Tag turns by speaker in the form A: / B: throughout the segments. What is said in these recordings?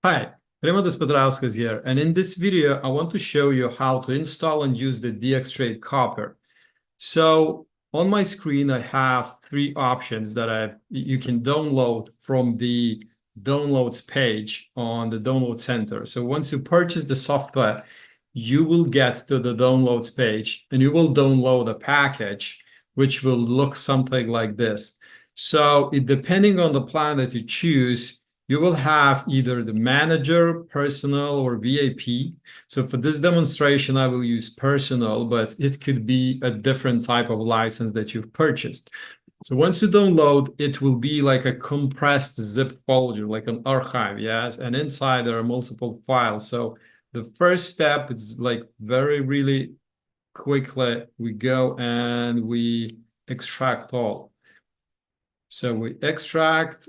A: Hi, Rimantas Petrauskas here, and in this video, I want to show you how to install and use the DxTrade Copier. So on my screen, I have three options that you can download from the downloads page on the download center. So once you purchase the software, you will get to the downloads page and you will download a package which will look something like this. So depending on the plan that you choose, you will have either the manager, personal, or VIP. So for this demonstration, I will use personal, but it could be a different type of license that you've purchased. So once you download, it will be like a compressed zip folder, like an archive, yes? And inside there are multiple files. So the first step is like really quickly, we go and we extract all. So we extract.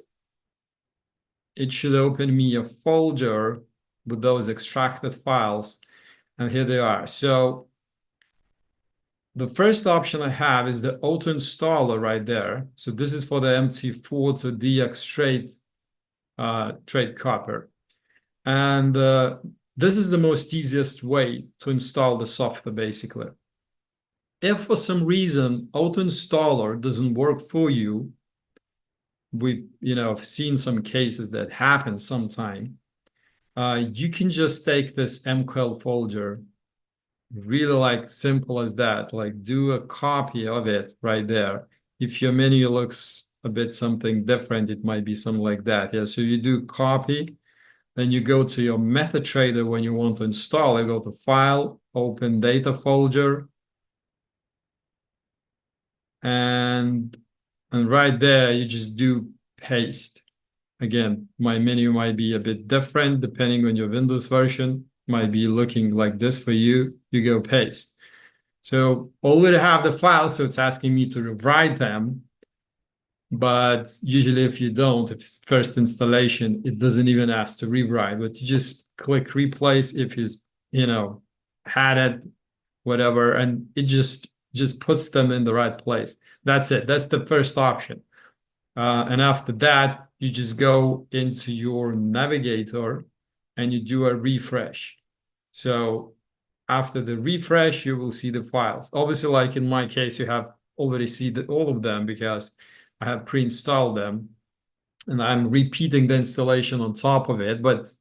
A: It should open me a folder with those extracted files. And here they are. So the first option I have is the auto installer right there. So this is for the MT4 to DxTrade Trade Copier. And this is the most easiest way to install the software, basically. If for some reason auto installer doesn't work for you, I've seen some cases that happen sometime. You can just take this MQL folder, really like simple as that, like do a copy of it right there. If your menu looks a bit something different, it might be something like that. Yeah, so you do copy, then you go to your MetaTrader when you want to install. You go to File, Open Data Folder, and right there, you just do paste. Again, my menu might be a bit different depending on your Windows version. Might be looking like this for you. You go paste. So already have the file, so it's asking me to rewrite them. But usually if you don't, if it's first installation, it doesn't even ask to rewrite, but you just click replace if you had it, whatever, and it just puts them in the right place. That's it. That's the first option. And after that, you just go into your navigator and you do a refresh. So after the refresh, you will see the files. Obviously, like in my case, you have already seen all of them because I have pre-installed them and I'm repeating the installation on top of it, but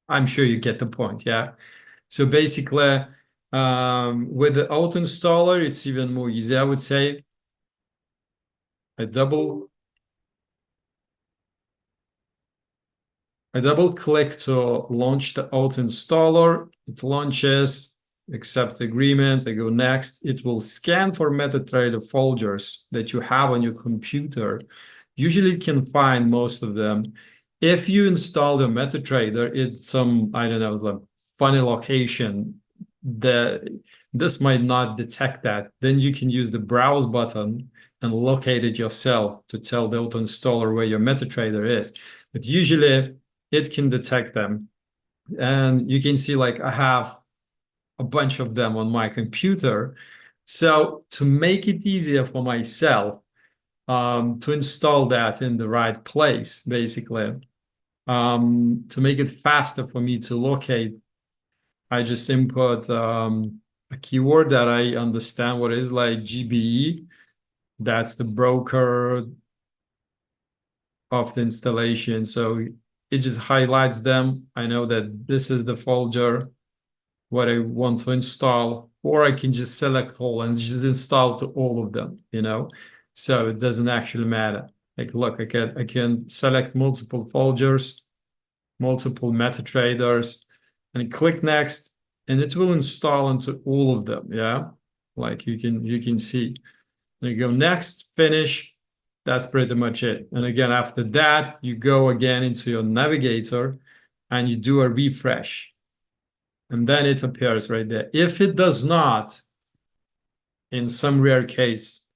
A: I'm sure you get the point, yeah? So basically, with the auto installer, it's even more easy, I would say. I double click to launch the auto installer. It launches, accept agreement. I go next. It will scan for MetaTrader folders that you have on your computer. Usually it can find most of them. If you install the MetaTrader, it's some, I don't know, the funny location that this might not detect that. Then you can use the browse button and locate it yourself to tell the auto installer where your MetaTrader is. But usually it can detect them. And you can see like I have a bunch of them on my computer. So to make it easier for myself to install that in the right place, basically, to make it faster for me to locate, I just input a keyword that I understand what is, like GBE. That's the broker of the installation. So it just highlights them. I know that this is the folder what I want to install, or I can just select all and just install to all of them, so it doesn't actually matter. Like, look, I can select multiple folders, multiple MetaTraders, and click next, and it will install into all of them. Yeah, like you can see. And you go next, finish. That's pretty much it. And again, after that, you go again into your navigator and you do a refresh. And then it appears right there. If it does not, in some rare case,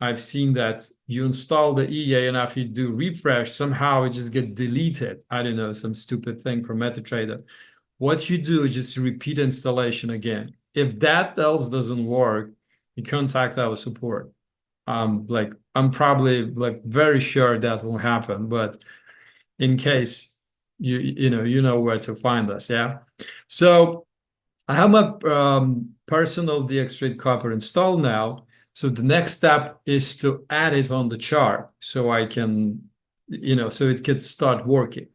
A: I've seen that you install the EA and after you do refresh, somehow it just gets deleted. I don't know, some stupid thing from MetaTrader. What you do is just repeat installation again. If that else doesn't work, you contact our support. I'm probably like very sure that will happen, but in case you know where to find us, yeah? So I have my personal DxTrade Copier installed now. So the next step is to add it on the chart so I can, so it can start working.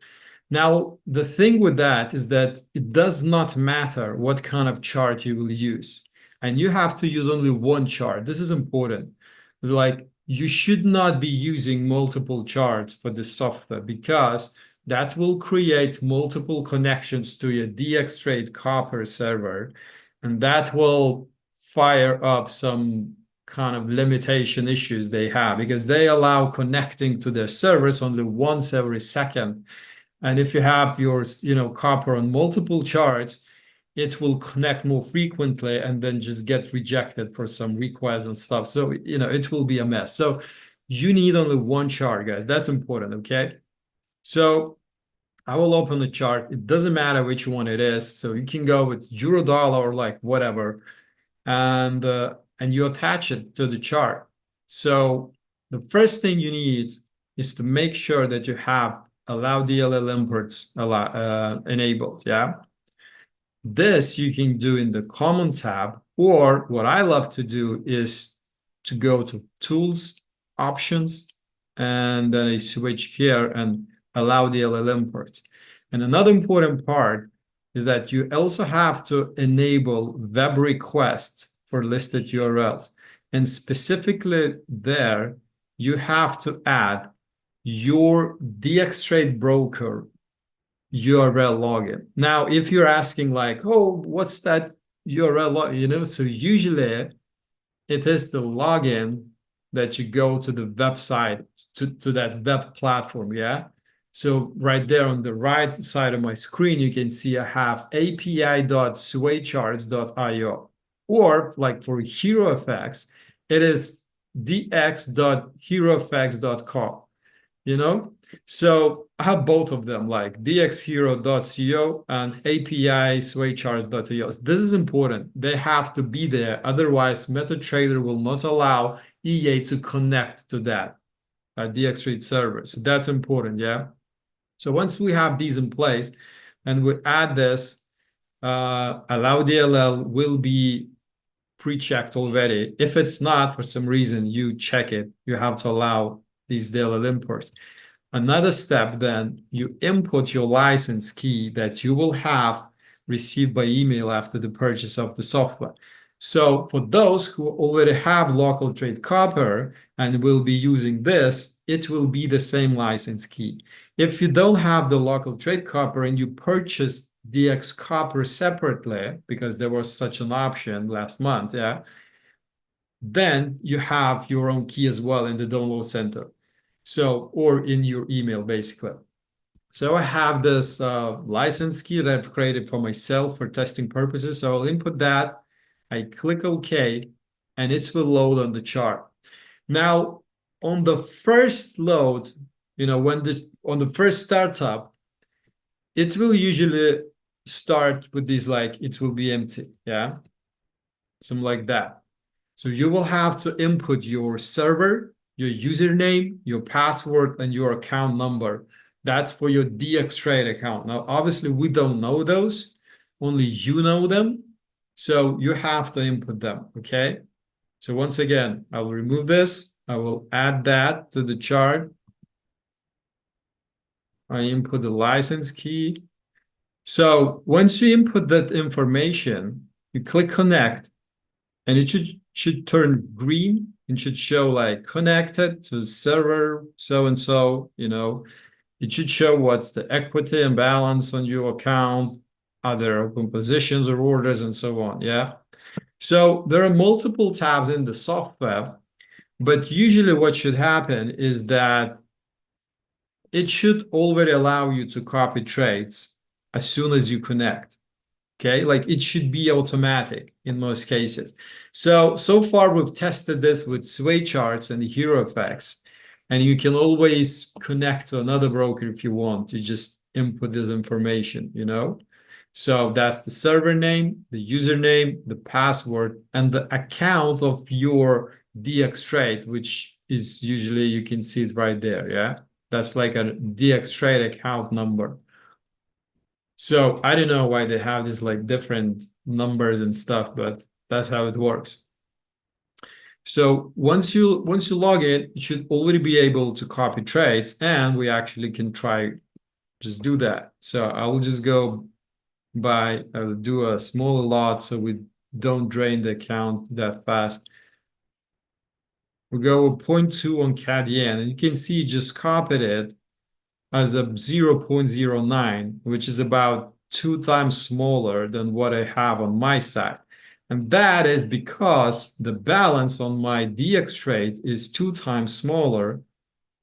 A: Now, the thing with that is that it does not matter what kind of chart you will use. And you have to use only one chart. This is important. It's like you should not be using multiple charts for this software because that will create multiple connections to your DxTrade Copier server. And that will fire up some kind of limitation issues they have because they allow connecting to their servers only once every second. And if you have your, Copier on multiple charts, it will connect more frequently and then just get rejected for some requests and stuff. So, it will be a mess. So you need only one chart, guys. That's important, okay? So I will open the chart. It doesn't matter which one it is. So you can go with euro dollar or like whatever, and you attach it to the chart. So the first thing you need is to make sure that you have allow DLL imports enabled, yeah? This you can do in the Common tab, or what I love to do is to go to Tools, Options, and then I switch here and allow DLL imports. And another important part is that you also have to enable web requests for listed URLs. And specifically there, you have to add your DxTrade broker URL login. Now, if you're asking like, oh, what's that URL login? So usually it is the login that you go to the website, to that web platform, yeah? So right there on the right side of my screen, you can see I have api.swaycharts.io, or like for HeroFX, it is dx.herofx.com. So I have both of them, like dxhero.co and API swaycharts.io. This is important. They have to be there. Otherwise, MetaTrader will not allow EA to connect to that DxTrade server. So that's important, yeah? So once we have these in place and we add this, allow DLL will be pre-checked already. If it's not, for some reason, you check it. You have to allow these DLL imports. Another step, then, you input your license key that you will have received by email after the purchase of the software. So for those who already have local trade Copier and will be using this, it will be the same license key. If you don't have the local trade Copier and you purchase DX Copier separately, because there was such an option last month, yeah, then you have your own key as well in the download center. So, or in your email, basically. So I have this license key that I've created for myself for testing purposes. So I'll input that. I click OK, and it will load on the chart. Now, on the first load, on the first startup, it will usually start with these, like, it will be empty, yeah? Something like that. So you will have to input your server, your username, your password, and your account number. That's for your DxTrade account. Now, obviously, we don't know those. Only you know them. So you have to input them, okay? So once again, I will remove this. I will add that to the chart. I input the license key. So once you input that information, you click Connect, and it should turn green. It should show like connected to server so-and-so, It should show what's the equity and balance on your account, other open positions or orders, and so on, yeah? So there are multiple tabs in the software, but usually what should happen is that it should already allow you to copy trades as soon as you connect. Okay, like it should be automatic in most cases. So far we've tested this with Sway Charts and HeroFX, and you can always connect to another broker if you want. You just input this information, So that's the server name, the username, the password, and the account of your DxTrade, which is usually, you can see it right there, yeah? That's like a DxTrade account number. So I don't know why they have these like different numbers and stuff, but that's how it works. So once you log in, you should already be able to copy trades, and we actually can try just do that. So I will just go by I'll do a smaller lot so we don't drain the account that fast. We go with 0.2 on CAD yen, and you can see just copied it as a 0.09, which is about 2 times smaller than what I have on my side. And that is because the balance on my DxTrade is 2 times smaller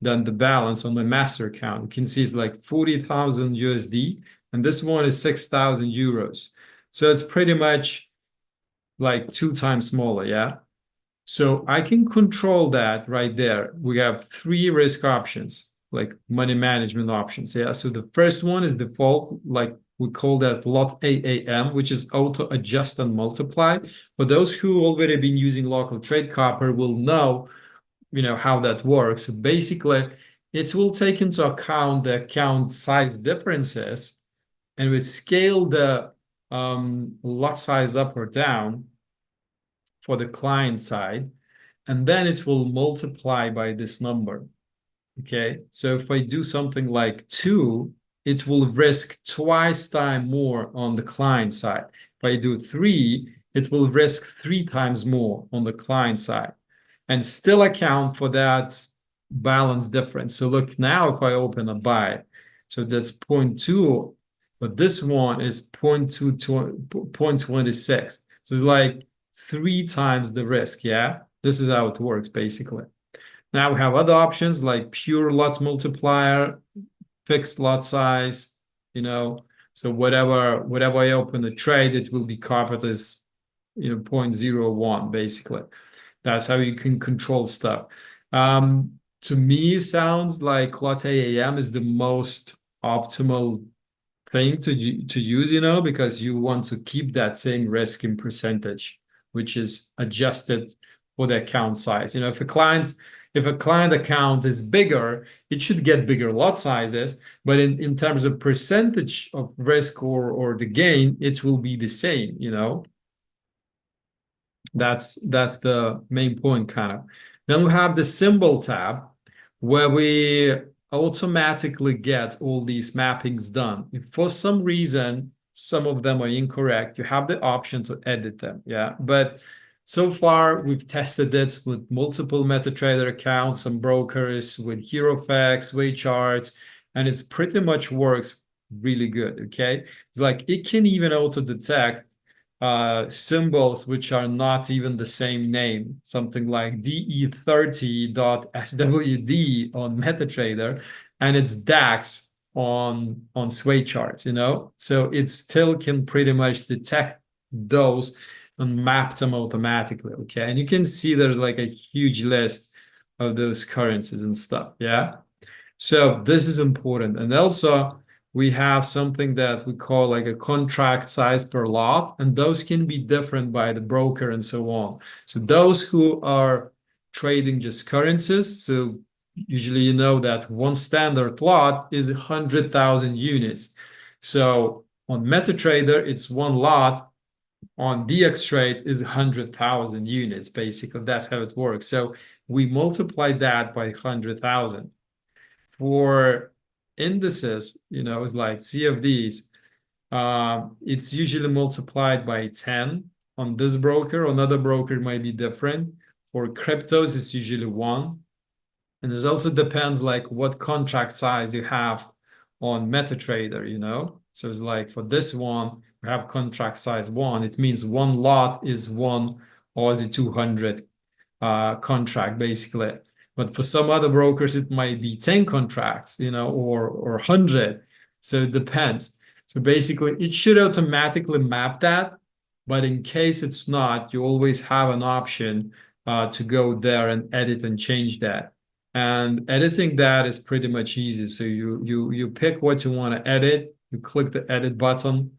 A: than the balance on my master account. You can see it's like 40,000 USD, and this one is 6,000 euros. So it's pretty much like 2 times smaller, yeah? So I can control that right there. We have 3 risk options, like money management options. Yeah. So the first one is default, like we call that lot AAM, which is auto adjust and multiply. For those who already been using local trade copper will know, how that works. So basically, it will take into account the account size differences, and we scale the lot size up or down for the client side, and then it will multiply by this number. Okay, so if I do something like 2, it will risk twice time more on the client side. If I do 3, it will risk 3 times more on the client side, and still account for that balance difference. So look, now if I open a buy, so that's 0.2, but this one is 0.26. So it's like 3 times the risk, yeah? This is how it works, basically. Now we have other options like pure lot multiplier, fixed lot size, so whatever I open the trade, it will be copied as 0.01, basically. That's how you can control stuff. To me, it sounds like lot AAM is the most optimal thing to use, because you want to keep that same risk in percentage, which is adjusted for the account size. If a client account is bigger, it should get bigger lot sizes, but in terms of percentage of risk or the gain, it will be the same. That's the main point, kind of. Then we have the symbol tab, where we automatically get all these mappings done. If for some reason some of them are incorrect, you have the option to edit them. Yeah, but so far we've tested it with multiple MetaTrader accounts and brokers, with HeroFX, Waycharts, and it's pretty much works really good. Okay, it's like it can even auto detect symbols which are not even the same name, something like DE30.SWD on MetaTrader, and it's DAX on Sway charts, so it still can pretty much detect those and map them automatically. Okay, and you can see there's like a huge list of those currencies and stuff. Yeah, so this is important. And also we have something that we call like a contract size per lot, and those can be different by the broker and so on. So those who are trading just currencies, so usually that one standard lot is 100,000 units. So on MetaTrader, it's one lot. On DxTrade is 100,000 units, basically. That's how it works. So we multiply that by 100,000. For indices, it's like CFDs, it's usually multiplied by 10 on this broker. On another broker, it might be different. For cryptos, it's usually 1. And there's also depends like what contract size you have on MetaTrader, So it's like for this one, we have contract size 1. It means one lot is 1 Aussie 200 contract, basically. But for some other brokers, it might be 10 contracts, or 100. So it depends. So basically, it should automatically map that. But in case it's not, you always have an option to go there and edit and change that. And editing that is pretty much easy. So you pick what you want to edit. You click the edit button.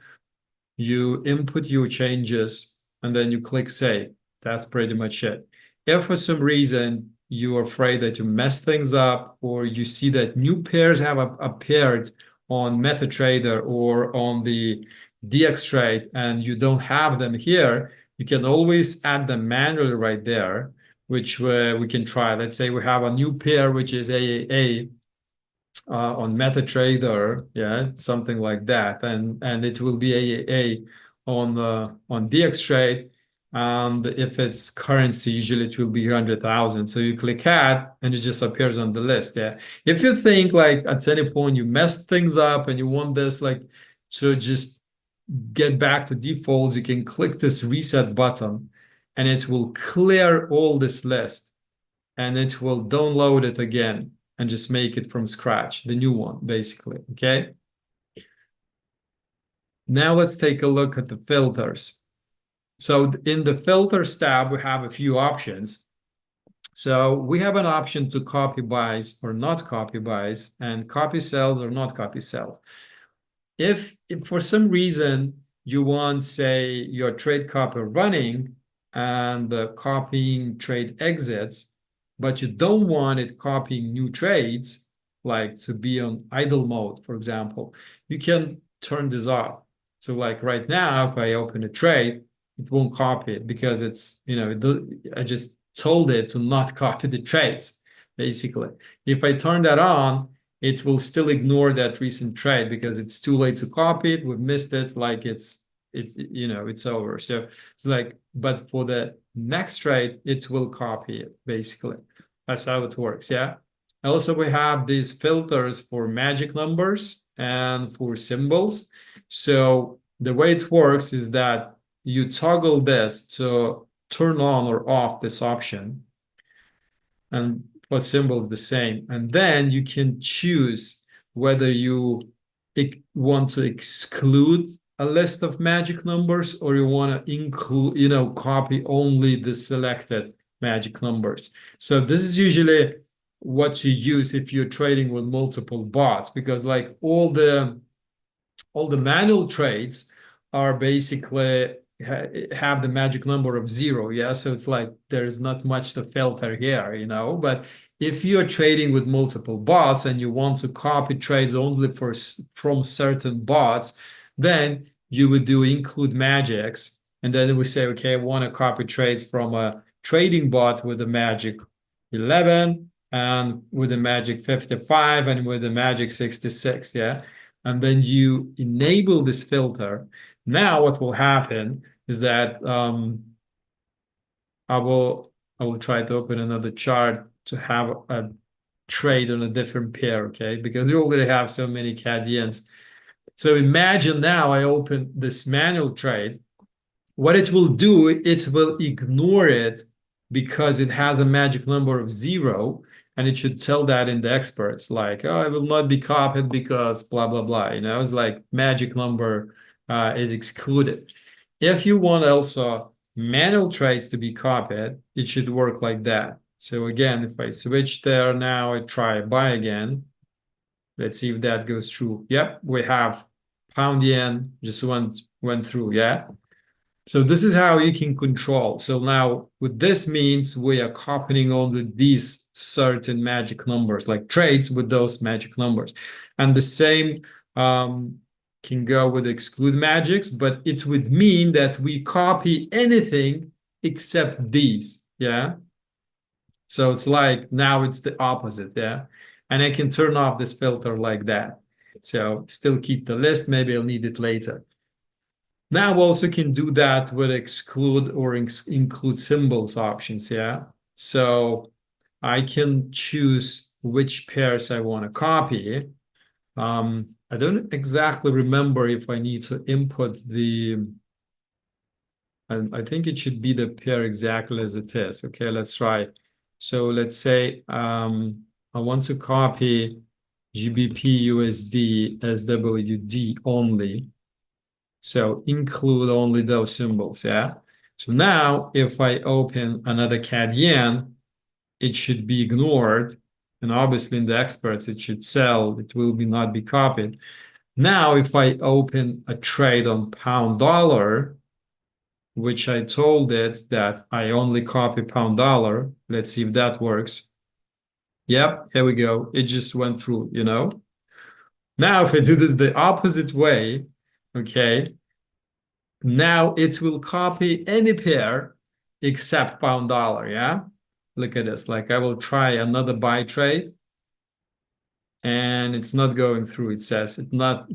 A: You input your changes, and then you click save. That's pretty much it. If for some reason you're afraid that you mess things up, or you see that new pairs have appeared on MetaTrader or on the DxTrade and you don't have them here, you can always add them manually right there, which we can try. Let's say we have a new pair, which is AAA on MetaTrader, yeah, something like that, and it will be AAA on DxTrade. And if it's currency, usually it will be 100,000. So you click add and it just appears on the list. Yeah. If you think like at any point you messed things up and you want this like to just get back to defaults, you can click this reset button and it will clear all this list and it will download it again and just make it from scratch, the new one, basically. Okay. Now let's take a look at the filters. So in the filters tab, we have a few options. So we have an option to copy buys or not copy buys and copy sells or not copy sells. If for some reason you want, say, your trade copier running and the copying trade exits, but you don't want it copying new trades, like to be on idle mode, for example, you can turn this off. So like right now, if I open a trade, it won't copy it because it's, I just told it to not copy the trades, basically. If I turn that on, it will still ignore that recent trade because it's too late to copy it. We've missed it. Like it's over. So it's like, but for the next trade, it will copy it, basically. That's how it works. Yeah. Also, we have these filters for magic numbers and for symbols. So the way it works is that you toggle this to turn on or off this option. And for symbols, the same. And then you can choose whether you want to exclude a list of magic numbers or you want to include, copy only the selected magic numbers. So this is usually what you use if you're trading with multiple bots, because like all the manual trades are basically have the magic number of 0. Yeah. So it's like there's not much to filter here, but if you're trading with multiple bots and you want to copy trades only from certain bots, then you would do include magics. And then we say, okay, I want to copy trades from a trading bot with a magic 11 and with a magic 55 and with a magic 66. Yeah. And then you enable this filter. Now what will happen is that I will try to open another chart to have a trade on a different pair, okay? Because we already have so many CAD yens. So imagine now I open this manual trade. What it will do, it will ignore it because it has a magic number of 0. And it should tell that in the experts, like, oh, it will not be copied because blah, blah, blah. It's like magic number, it excluded. If you want also manual trades to be copied, it should work like that. So again, if I switch there now, I try buy again. Let's see if that goes through. Yep, we have pound yen just went through, yeah? So this is how you can control. So now what this means, we are copying only these certain magic numbers, like trades with those magic numbers. And the same can go with exclude magics, but it would mean that we copy anything except these, yeah? So it's like now it's the opposite, yeah? And I can turn off this filter like that. So still keep the list, maybe I'll need it later. Now we also can do that with exclude or include symbols options, yeah? So I can choose which pairs I want to copy. I don't exactly remember if I need to input I think it should be the pair exactly as it is. Okay, let's try. So let's say I want to copy GBP USD SWD only. So include only those symbols, yeah? So now if I open another CAD yen, it should be ignored. And obviously in the experts, it should sell, it will not be copied. Now, if I open a trade on pound dollar, which I told it that I only copy pound dollar, let's see if that works. Yep, here we go. It just went through, Now, if I do this the opposite way, okay, now it will copy any pair except pound dollar, yeah? Look at this, like I will try another buy trade and it's not going through. It says it will not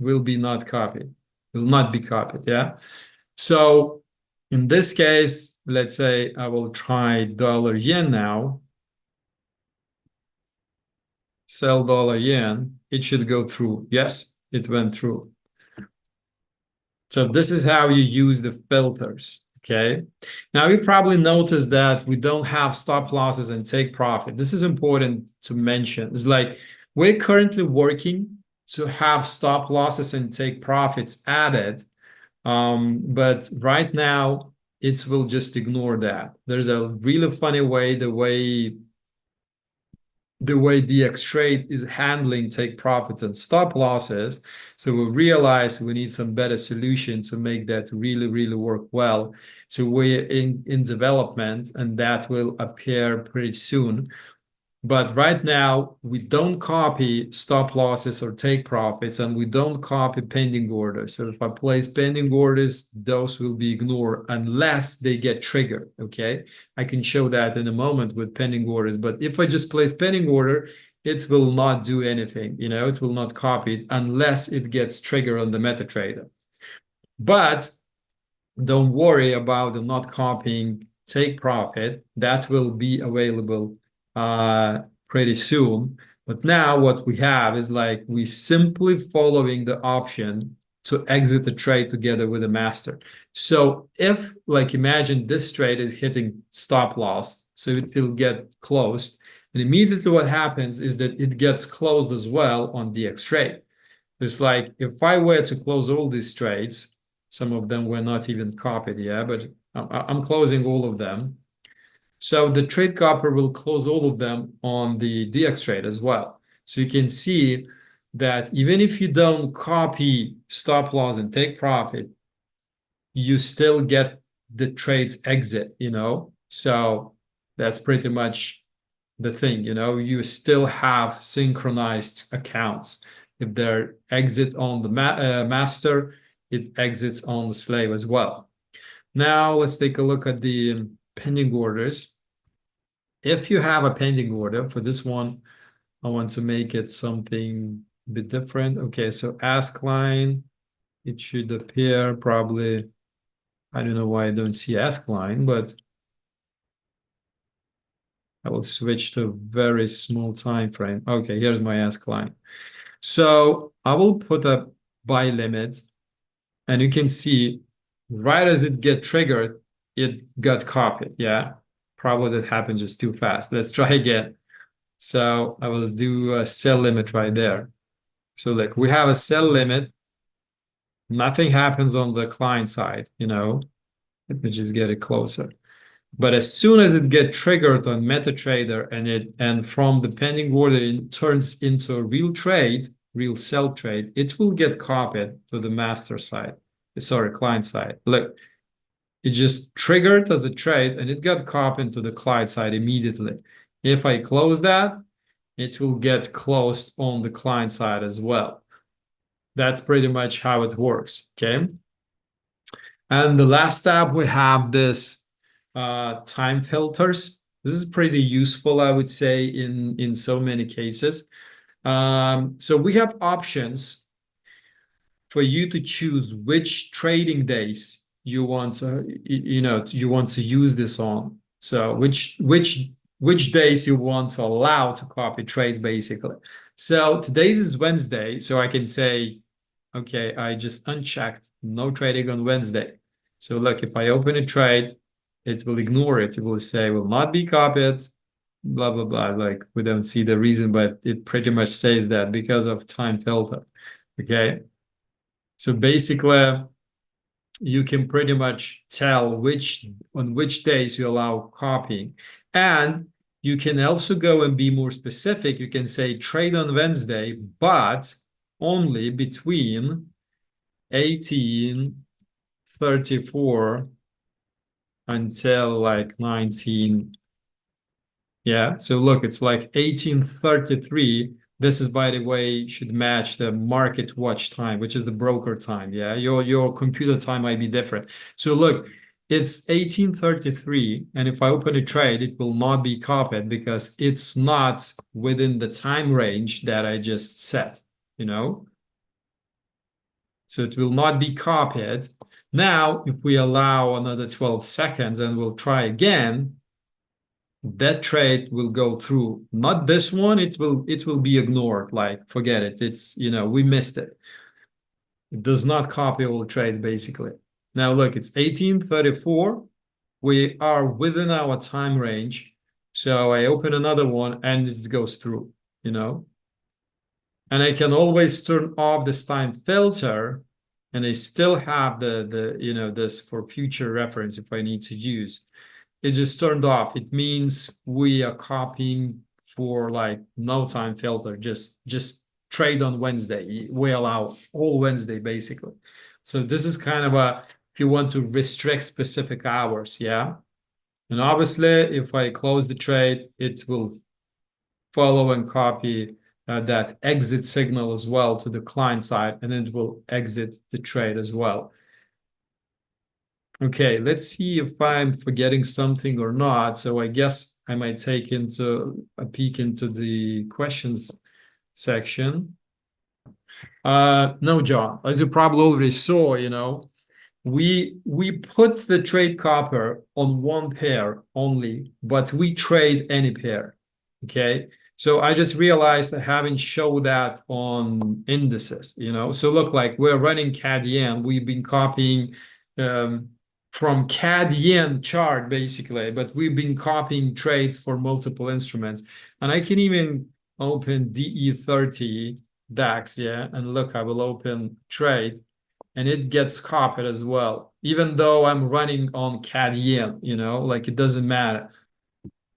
A: be copied, yeah? So in this case, let's say I will try dollar yen now, sell dollar yen, it should go through. Yes, it went through. So this is how you use the filters, okay? Now you probably noticed that we don't have stop losses and take profit. This is important to mention. It's like we're currently working to have stop losses and take profits added, but right now it will just ignore that. There's a really funny way, the way DxTrade is handling take profits and stop losses. So we realize we need some better solution to make that really, really work well. So we're in development and that will appear pretty soon. But right now, we don't copy stop losses or take profits, and we don't copy pending orders. So if I place pending orders, those will be ignored unless they get triggered, okay? I can show that in a moment with pending orders, but if I just place pending order, it will not do anything, it will not copy it unless it gets triggered on the MetaTrader. But don't worry about the not copying take profit. That will be available pretty soon. But now what we have is like we simply following the option to exit the trade together with a master. So if like imagine this trade is hitting stop loss, so it will get closed. And immediately what happens is that it gets closed as well on DxTrade. It's like if I were to close all these trades, some of them were not even copied, yeah, but I'm closing all of them. So the trade copier will close all of them on the DxTrade as well. So you can see that even if you don't copy stop loss and take profit, you still get the trades exit, So that's pretty much the thing, you still have synchronized accounts. If they're exit on the master, it exits on the slave as well. Now let's take a look at the pending orders. If you have a pending order for this one, I want to make it something a bit different. Okay, so ask line, it should appear probably, I don't know why I don't see ask line, but I will switch to a very small time frame. Okay, here's my ask line. So I will put a buy limit, and you can see right as it get triggered, it got copied. Yeah, probably that happened just too fast. Let's try again. So I will do a sell limit right there. So like we have a sell limit. Nothing happens on the client side, Let me just get it closer. But as soon as it gets triggered on MetaTrader and from the pending order it turns into a real trade, real sell trade, it will get copied to the master side. Sorry, client side. Look, it just triggered as a trade and it got copied to the client side immediately. If I close that, it will get closed on the client side as well. That's pretty much how it works, okay? And the last tab, we have this time filters. This is pretty useful, I would say, in so many cases. So we have options for you to choose which trading days you want to, you want to use this on. So which days you want to allow to copy trades, basically. So today's is Wednesday, so I can say, okay, I just unchecked no trading on Wednesday. So look, if I open a trade, it will ignore it. It will say will not be copied, blah, blah, blah. Like we don't see the reason, but it pretty much says that because of time filter. Okay. So basically, you can pretty much tell on which days you allow copying. And you can also go and be more specific. You can say trade on Wednesday, but only between 1834 until like 19. Yeah, so look, it's like 1833 This is, by the way, should match the market watch time, which is the broker time. Yeah, your computer time might be different. So look, it's 1833, and if I open a trade, it will not be copied because it's not within the time range that I just set, you know? So it will not be copied. Now, if we allow another 12 seconds and we'll try again, that trade will go through. Not this one, it will be ignored. Like, forget it. It's, we missed it. It does not copy all trades, basically. Now look, it's 1834. We are within our time range. So I open another one and it goes through, And I can always turn off this time filter, and I still have this for future reference if I need to use. It just turned off. It means we are copying for like no time filter, just trade on Wednesday. We allow all Wednesday basically. So this is kind of if you want to restrict specific hours, yeah. And obviously, if I close the trade, it will follow and copy that exit signal as well to the client side, and it will exit the trade as well. Okay, let's see if I'm forgetting something or not. So I guess I might take a peek into the questions section. No, John, as you probably already saw, we put the trade copper on one pair only, but we trade any pair. Okay, so I just realized I haven't showed that on indices, So look, like we're running CAD yen, we've been copying from CAD yen chart basically, but we've been copying trades for multiple instruments. And I can even open DE30 DAX, yeah, and look, I will open trade and it gets copied as well, even though I'm running on CAD yen, like it doesn't matter.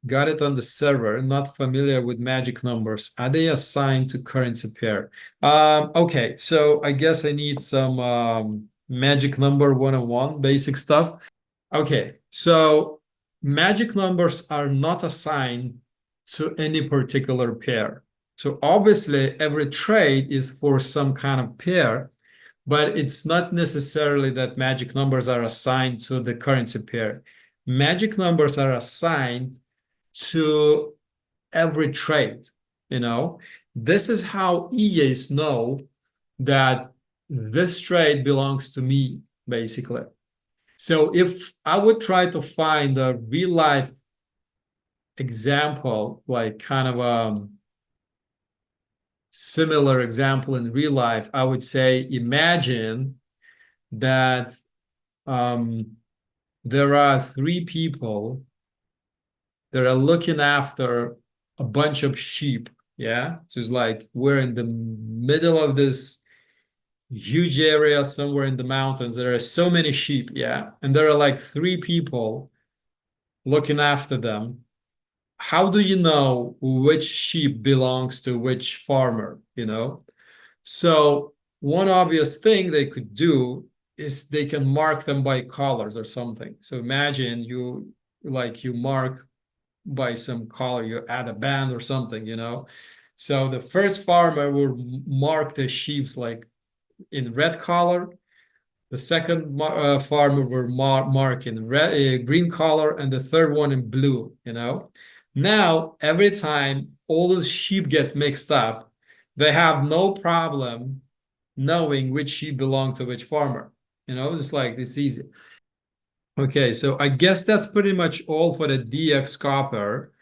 A: Got it on the server, not familiar with magic numbers. Are they assigned to currency pair? Okay, so I guess I need some magic number 101 basic stuff. Okay, so magic numbers are not assigned to any particular pair. So obviously every trade is for some kind of pair, but it's not necessarily that magic numbers are assigned to the currency pair. Magic numbers are assigned to every trade, This is how EAs know that this trade belongs to me, basically. So if I would try to find a real life example, like kind of a similar example in real life, I would say, imagine that there are 3 people that are looking after a bunch of sheep. Yeah. So it's like we're in the middle of this huge area somewhere in the mountains. There are so many sheep. Yeah. And there are like 3 people looking after them. How do you know which sheep belongs to which farmer, So one obvious thing they could do is they can mark them by colors or something. So imagine you mark by some color, you add a band or something, So the first farmer will mark the sheep like in red color. The second farmer will mark in green color, and the third one in blue, Now, every time all the sheep get mixed up, they have no problem knowing which sheep belong to which farmer. It's easy. Okay, so I guess that's pretty much all for the DX Copper.